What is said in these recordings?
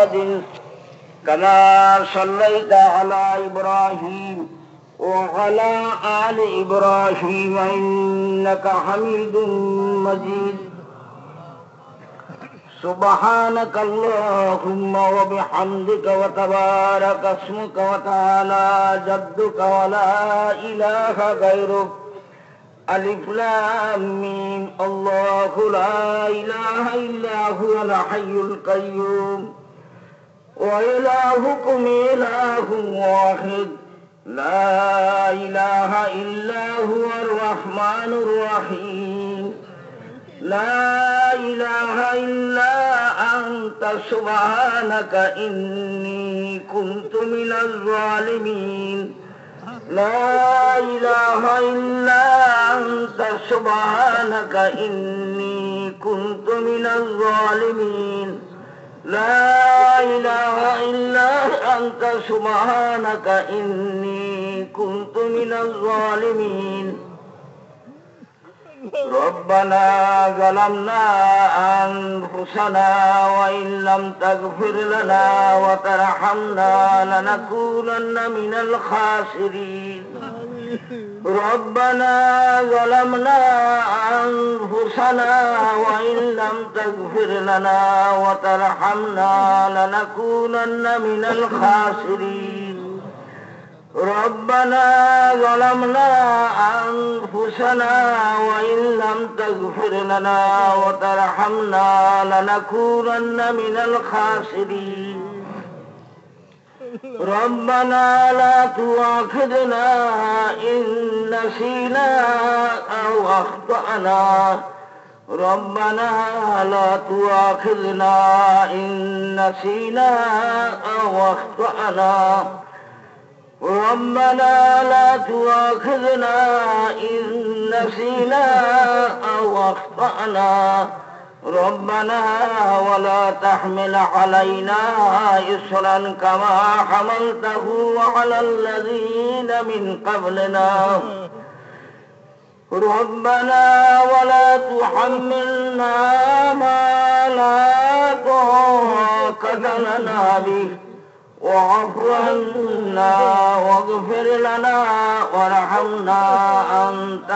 محمد كما صليت على إبراهيم وعلى آل إبراهيم إنك حميد مجيد. سبحانك اللهم وبحمدك وتبارك اسمك وتعالى جدك ولا إله غيرك. ألف لام ميم. الله لا إله إلا هو الحي القيوم وإلهكم إله واحد لا إله إلا هو الرحمن الرحيم. لا إله إلا أنت سبحانك إني كنت من الظالمين. لا إله إلا أنت سبحانك إني كنت من الظالمين. لا إله إلا أنت سبحانك إني كنت من الظالمين. ربنا ظلمنا أنفسنا وإن لم تغفر لنا وترحمنا لنكونن من الخاسرين. ربنا ظلمنا أنفسنا وإن لم تغفر لنا وترحمنا لنكونن من الخاسرين. ربنا ظلمنا أنفسنا وإن لم تغفر لنا وترحمنا لنكونن من الخاسرين. ربنا لا تؤاخذنا إن نسينا أو أخطأنا. ربنا لا تؤاخذنا إن نسينا أو أخطأنا. ربنا لا تؤاخذنا إن نسينا أو أخطأنا. ربنا ولا تحمل علينا إصرا كما حملته على الذين من قبلنا. ربنا ولا تحملنا ما لا طاقة لنا به واعف عنا واغفر لنا وارحمنا أنت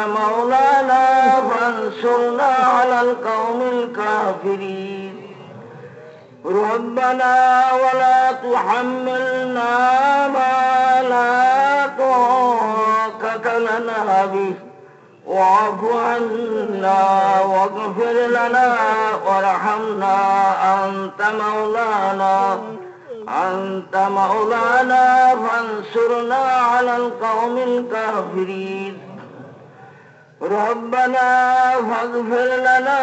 مولانا فانصرنا على القوم الكافرين. ربنا ولا تحملنا ما لا طاقة لنا به واعف عنا واغفر لنا وارحمنا أنت مولانا فانصرنا على القوم الكافرين. ربنا فاغفر لنا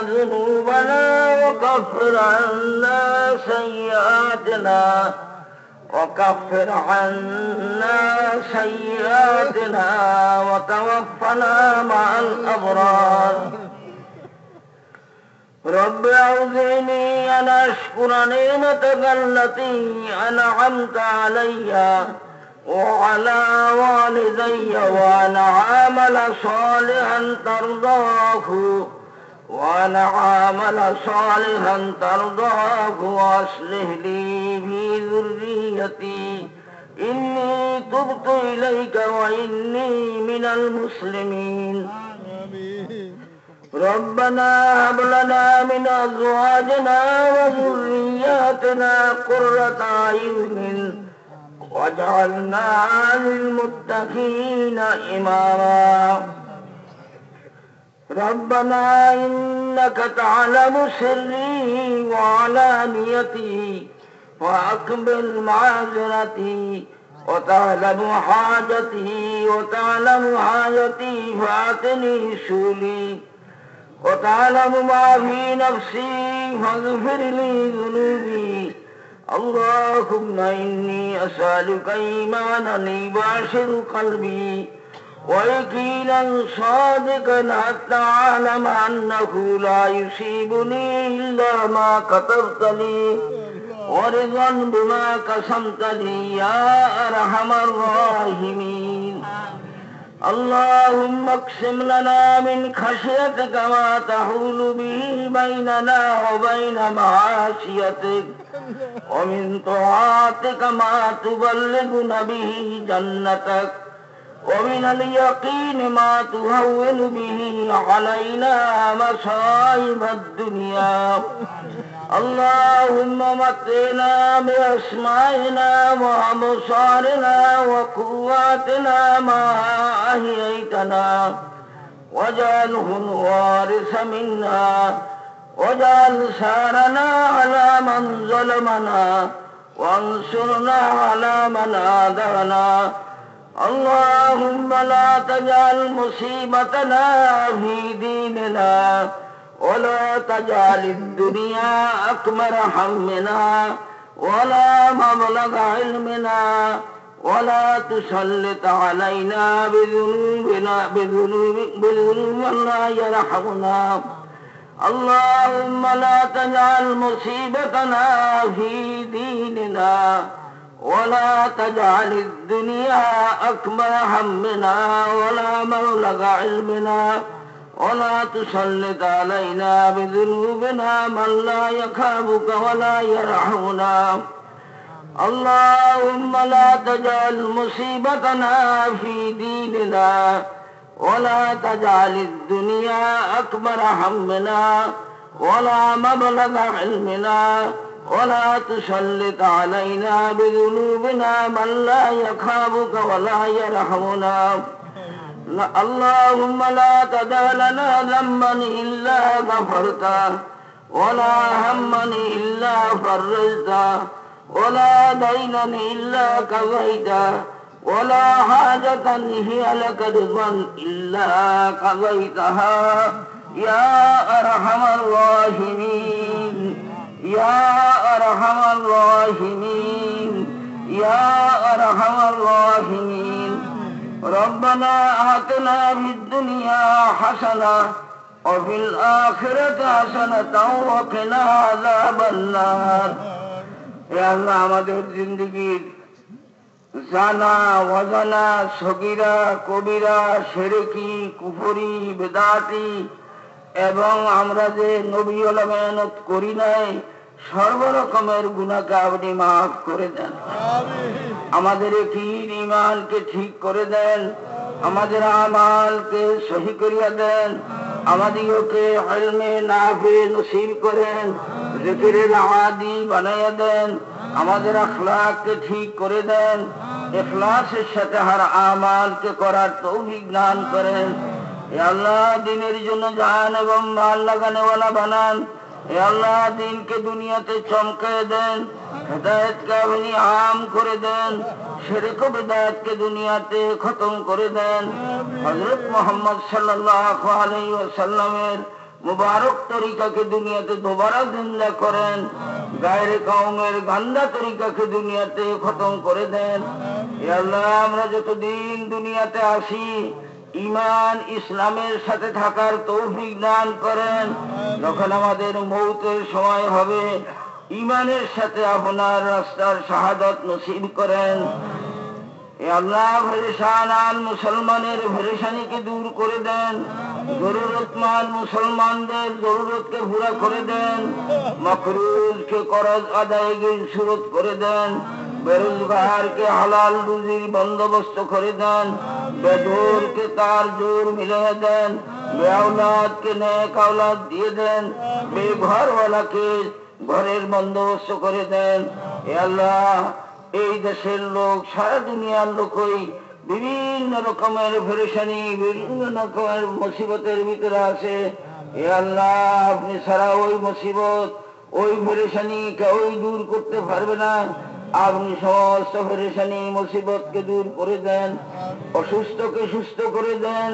ذنوبنا وكفر عنا سيئاتنا وتوفنا مع الأبرار. رب أعوذني أن أشكر نعمتك التي أنعمت علي وعلى والدي وأن أعمل صالحا ترضاه وأصلح لي في ذريتي إني تبت إليك وإني من المسلمين. ربنا هب لنا من أزواجنا وذرياتنا قرة أعين واجعلنا للمتقين إماما. ربنا إنك تعلم سري وعلانيتي وأقبل معذرتي وتعلم حاجتي فأعطني سؤلي وتعلم ما في نفسي فاغفر لي ذنوبي. اللهم إني أسألك إيمانا يباشر قلبي ويقينا صادقا حتى أعلم أنه لا يصيبني إلا ما كتبت لي ورضا بما قسمت لي يا أرحم الراحمين. اللهم اقسم لنا من خشيتك ما تحول به بيننا وبين معاصيتك ومن طاعتك ما تبلغنا به جنتك ومن اليقين ما تهون به علينا مصائب الدنيا اللهم متعنا بأسمائنا وأبصارنا وقواتنا ما أحييتنا واجعله الوارث منا واجعل ثارنا على من ظلمنا وانصرنا على من عادانا اللهم لا تجعل مصيبتنا في ديننا ولا تجعل الدنيا أكبر همنا ولا مبلغ علمنا ولا تسلط علينا بذنوب لا يرحمنا اللهم لا تجعل مصيبتنا في ديننا ولا تجعل الدنيا أكبر همنا ولا مبلغ علمنا ولا تسلط علينا بذنوبنا من لا يخافك ولا يرحمنا اللهم لا تجعل مصيبتنا في ديننا ولا تجعل الدنيا أكبر همنا ولا مبلغ علمنا ولا تسلط علينا بذنوبنا من لا يخافك ولا يرحمنا اللهم لا تدع لنا ذنبا إلا غفرته ولا هما إلا فرجته ولا دينا إلا قضيته ولا حاجة هي لك رضا إلا قضيتها يا أرحم الراحمين يا أرحم الراحمين يا أرحم الراحمين ربنا آتنا في الدنيا حسنة وفي الآخرة حسنة وقنا عذاب النار يا الله আমাদের জিন্দেগীর জানা অজানা সগীরা কবিরা শিরকি কুফরি বিদআতি এবং আমরা যে নবী ওয়ালা মেহনত করি নাই সর্বরকমের গুনাহকে আপনি মাফ করে দেন আমাদের ঈদ ঈমানকে ঠিক করে দেন আমাদের আমালকে সহি করিয়া দেন আমাদেরকে ইলমে নাফি নসিব করেন জিকিরের আদি বানাইয়া দেন আমাদের আখলাককে ঠিক করে দেন ইখলাসের সাথে হর আমালকে করার তৌফিক দান করেন হে আল্লাহ দ্বীনের জন্য জান এবং মাল লাগানে ওয়ালা বানান হে আল্লাহ দ্বীনকে দুনিয়াতে চমকায় দেন হেদায়েতকে আপনি আম করে দেন শিরক ও বিদআতকে দুনিয়াতে খতম করে দেন হযরত মুহাম্মদ সাল্লাল্লাহু আলাইহি ওয়াসাল্লামের মুবারক তরিকাকে দুনিয়াতে दोबारा জিন্দা করেন গায়রে কওমের গান্দা তরিকাকে দুনিয়াতে খতম করে দেন হে আল্লাহ আমরা যতদিন দুনিয়াতে আসি ঈমান ইসলামের সাথে থাকার তৌফিক দান করেন যখন আমাদের মওতের সময় হবে ঈমানের সাথে আপনার রাস্তার শাহাদাত নসিব করেন হে আল্লাহ পেরেশান মুসলমানের পেরেশানিকে দূর করে দেন জরুরতমন্দ মুসলমানদের জরুরতকে পুরা করে দেন মাকরুজকে করজ আদায়গির সুরত করে দেন বেরোজগারকে হালাল রুজির বন্দোবস্ত করে দেন বেজোরকে তার জোর মিলিয়ে দেন বেআওলাদকে নেক আওলাদ দিয়ে দেন বেঘরওয়ালাকে ঘরের বন্দোবস্ত করে দেন হে আল্লাহ এই দেশের লোক সারা দুনিয়ার লোকই বিভিন্ন রকমের পেরেশানি বিভিন্ন রকমের মুসিবতের ভিতরে আছে হে আল্লাহ আপনি ছাড়া ওই মুসিবত ওই পেরেশানি কেউ দূর করতে পারবে না আপনি সমস্ত পেরেশানি মুসিবতকে দূর করে দেন অসুস্থকে সুস্থ করে দেন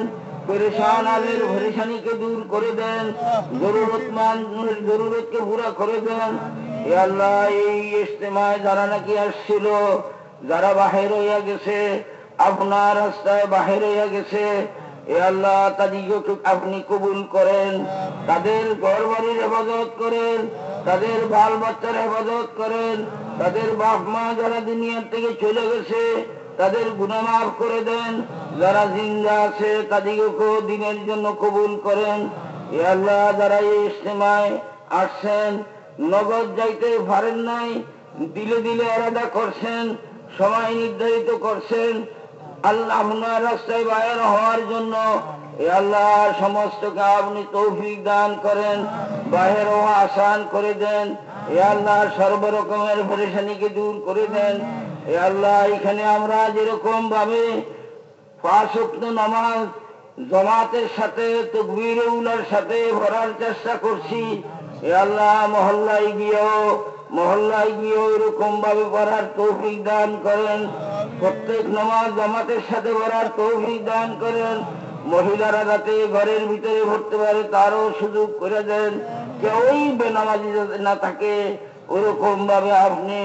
পেরেশান আলের পেরেশানিকে দূর করে দেন জরুরতমন্দের জরুরতকে পুরা করে দেন হে আল্লাহ এই ইজতেমায় যারা নাকি আসছিল যারা বাহির হইয়া গেছে আপনার রাস্তায় বাহির হইয়া গেছে হে আল্লাহ তাদেরকে আপনি কবুল করেন তাদের ঘর বাড়ির হেফাজত করেন তাদের বাল বাচ্চার হেফাজত করেন তাদের বাপ মা যারা দুনিয়া থেকে চলে গেছে তাদের গুনাহ মাফ করে দেন। যারা জিন্দা আছে তাদেরকেও দিনের জন্য কবুল করেন। এ আল্লাহ, যারা এই ইজতেমায় আসছেন, নগদ যাইতে পারেন নাই, দিলে দিলে আলাদা করছেন, সময় নির্ধারিত করছেন আল্লাহ আপনার রাস্তায় বাইর হওয়ার জন্য, এ আল্লাহ সমস্তকে আপনি তৌফিক দান করেন, বাহির হওয়া আসান করে দেন। এ আল্লাহ সর্বরকমের পরেশানিকে দূর করে দেন। এ আল্লাহ, এখানে আমরা যেরকম ভাবে 5 ওয়াক্ত নামাজ জামাতের সাথে তাকবীরে উলার সাথে পড়ার চেষ্টা করছি, এ আল্লাহ মহল্লায় গিয়েও এরকম ভাবে পড়ার তৌফিক দান করেন। প্রত্যেক নামাজ জামাতের সাথে পড়ার তৌফিক দান করেন। মহিলারা যাতে ঘরের ভিতরে পড়তে পারে তারও সুযোগ করে দেন। কেউই বেনামাজি যাতে না থাকে, ওরকম ভাবে আপনি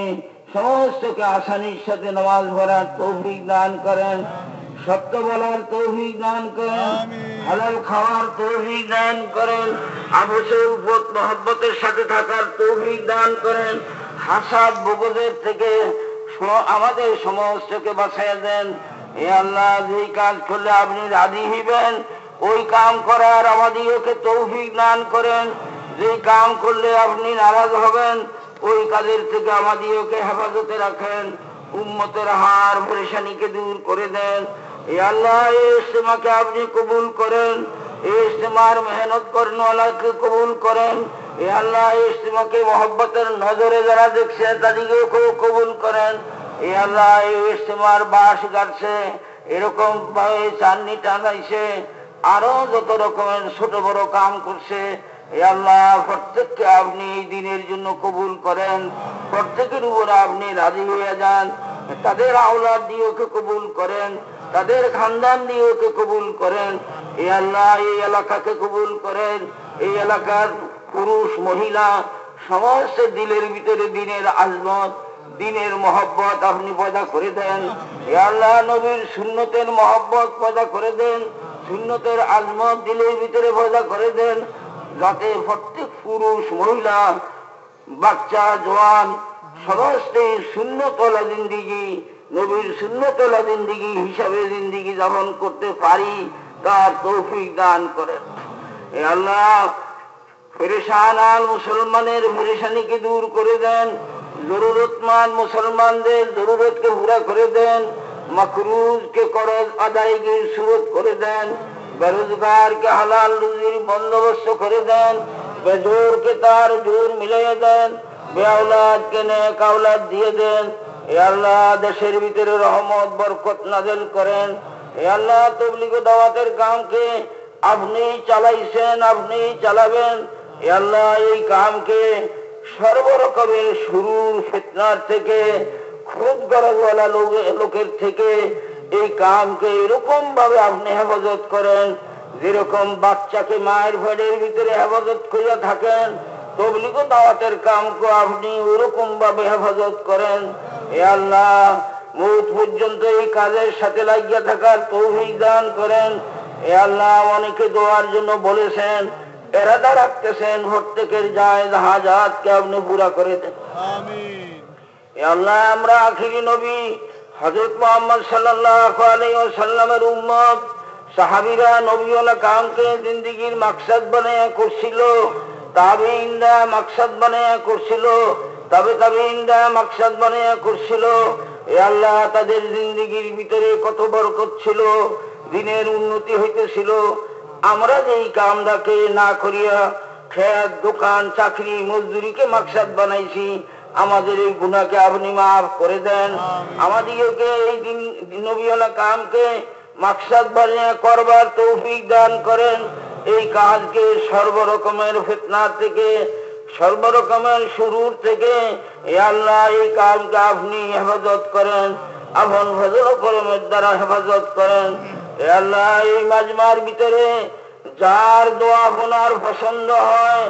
সমস্তকে আসানির সাথে নামাজ পড়ার তৌফিক দান করেন, সত্য বলার তৌফিক দান করেন, হালাল খাওয়ার তৌফিক দান করেন, আবশের উপর মহব্বতের সাথে থাকার তৌফিক দান করেন, হাসাদ বুগদের থেকে আমাদের সমস্তকে বাঁচাইয়া দেন। এ আল্লাহ, যেই কাজ করলে আপনি রাজি হইবেন ওই কাম করার আমাদিওকে তৌফিক দান করেন। যেই কাম করলে আপনি নারাজ হবেন ওই কাজের থেকে আমাদিওকে হেফাজতে রাখেন। উম্মতের হার পরেশানিকে দূর করে দেন। এ আল্লাহ, এই ইজতেমাকে আপনি কবুল করেন। এই ইজতেমার মেহনত করনেওয়ালাকে কবুল করেন। এ আল্লাহ, এই ইজতেমাকে মহব্বতের নজরে যারা দেখছে তাদেরকেও কবুল করেন। এ আল্লাহ, এই ইজতেমার বাস গাড়ছে, এরকম ভাবে চাননি টানাইছে, আরো যত রকমের ছোট বড় কাম করছে, এ আল্লাহ প্রত্যেককে আপনি এই দিনের জন্য কবুল করেন। প্রত্যেকের উপর আপনি রাজি হয়ে যান। তাদের আওলাদ দিয়েওকে কবুল করেন, তাদের খানদান দিয়েওকে কবুল করেন। এ আল্লাহ, এই এলাকাকে কবুল করেন। এই এলাকার পুরুষ মহিলা সমস্ত দিলের ভিতরে দিনের আজমত, দিনের মহব্বত আপনি পয়দা করে দেন। এ আল্লাহ, নবীর সুন্নতের মহব্বত পয়দা করে দেন, সুন্নতের আজমত দিলের ভিতরে পয়দা করে দেন, যাতে প্রত্যেক পুরুষ মহিলা বাচ্চা জওয়ান সমস্ত সুন্নতওয়ালা জিন্দিগি, নবীর সুন্নতওয়ালা জিন্দিগি হিসাবে জিন্দিগি যাপন করতে পারি তার তৌফিক দান করেন। এ আল্লাহ, পেরেশান আল মুসলমানের পেরেশানিকে দূর করে দেন। জরুরতমান মুসলমানদের জরুরতকে পুরা করে দেন। মাকরুজকে করজ আদায়গির সুরত করে দেন। বেরোজগারকে হালাল রুজির বন্দোবস্ত করে দেন। বেজোরকে তার জোর মিলিয়ে দেন। বেআওলাদকে নেক আওলাদ দিয়ে দেন। এ আল্লাহ, দেশের ভিতরে রহমত বরকত নাযিল করেন। এ আল্লাহ, তাবলীগ ও দাওয়াতের কামকে আপনি চালাইছেন, আপনি চালাবেন। এ আল্লাহ, এই কামকে সর্বরকমের শুরুর ফিতনার থেকে, খুদ গরজওয়ালা লোকের থেকে এই কামকে এরকম ভাবে আপনি হেফাজত করেন যেরকম বাচ্চাকে মায়ের পেটের ভিতরে হেফাজত করিয়া থাকেন। তাবলীগ ও দাওয়াতের কামকে আপনি ওরকম ভাবে হেফাজত করেন। এ আল্লাহ, মৌত পর্যন্ত এই কাজের সাথে লাগিয়া থাকার তৌফিক দান করেন। এ আল্লাহ, অনেকে দোয়ার জন্য বলেছেন, এরাদা রাখতেছেন, প্রত্যেকের জায়েজ হাজাতকে আপনি পুরা করে দেন। আমিন। এ আল্লাহ, আমরা আখিরি নবী হযরত মুহাম্মদ সাল্লাল্লাহু আলাইহি ওয়াসাল্লামের উম্মত, সাহাবীরা নবীওয়ালা কামকে জিন্দেগীর মাকসাদ বানায়া করছিল, তাবেঈনরা মাকসাদ বানায়া করছিল, তাবেঈনরা মাকসাদ বানায়া করছিল। এ আল্লাহ, তাদের জিন্দেগীর ভিতরে কত বরকত ছিল, দিনের উন্নতি হইতেছিল। আমরা যেই কামটাকে না করিয়া খেত দোকান চাকরি মজদুরিকে মাকসাদ বানাইছি, আমাদের এই গুনাহকে আপনি মাফ করে দেন। আমাদেরকে এই নবীওয়ালা কামকে মাকসাদ বানিয়ে করবার তৌফিক দান করেন। এই কাজকে সর্বরকমের ফিতনা থেকে, সর্বরকমের শুরুর থেকে এ আল্লাহ, এই কামকে আপনি হেফাজত করেন, আপন ফজল ও করমের দ্বারা হেফাজত করেন। এ আল্লাহ, এই মাজমার ভিতরে যার দোয়া আপনার পছন্দ হয়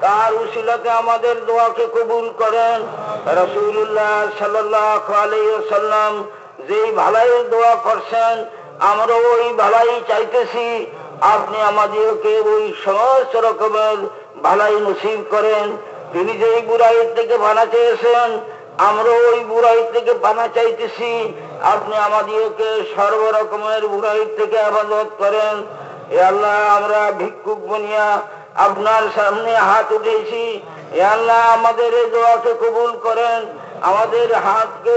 তার উসিলাতে আমাদের দোয়াকে কবুল করেন। রাসূলুল্লাহ সাল্লাল্লাহু আলাইহি ওয়াসাল্লাম যেই ভালাইয়ের দোয়া করছেন, আমরা ওই ভালাই চাইতেছি। আপনি আমাদেরকে ওই সমস্ত রকমের ভালাই নসিব করেন। তিনি যেই বুড়াইয়ের থেকে বানা চেয়েছেন, আমরা ওই বুড়াই থেকে বানা চাইতেছি। আপনি আমাদেরকে সর্বরকমের বুরাই থেকে হেফাজত করেন। এ আল্লাহ, আমরা ভিক্ষুক বনিয়া আপনার সামনে হাত উঠেছি। এ আল্লাহ, আমাদের এই দোয়াকে কবুল করেন, আমাদের হাতকে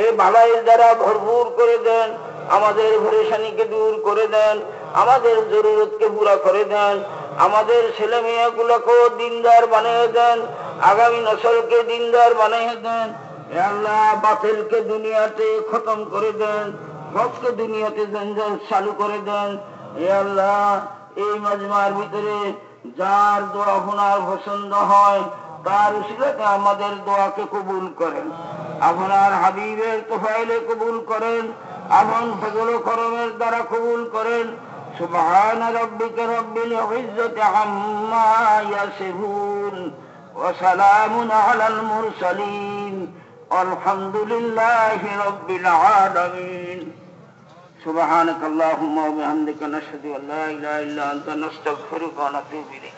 এই ভালাইয়ের দ্বারা ভরপুর করে দেন, আমাদের পরেশানিকে দূর করে দেন, আমাদের জরুরতকে পুরা করে দেন, আমাদের ছেলে মেয়েগুলোকেও দিনদার বানিয়ে দেন, আগামী নসলকে দিনদার বানিয়ে দেন। এ আল্লাহ, বাতিলকে দুনিয়াতে খতম করে দেন, হককে দুনিয়াতে চালু করে দেন। এ আল্লাহ, এই মাজমার ভিতরে যার দোয়া আপনার পছন্দ হয় তার উসিলাতে আমাদের দোয়াকে কবুল করেন, আপনার হাবিবের তোফাইলে কবুল করেন, আপন ফজল ও করমের দ্বারা কবুল করেন। সুবহান রাব্বিকা রাব্বিল ইজ্জাতি আম্মা ইয়াসিফুন ওয়া সালামুন আলাল মুরসালিন আলহামদুলিল্লাহি রাব্বিল আলামিন। سبحانك اللهم وبحمدك نشهد أن لا إله إلا أنت نستغفرك ونتوب إليك।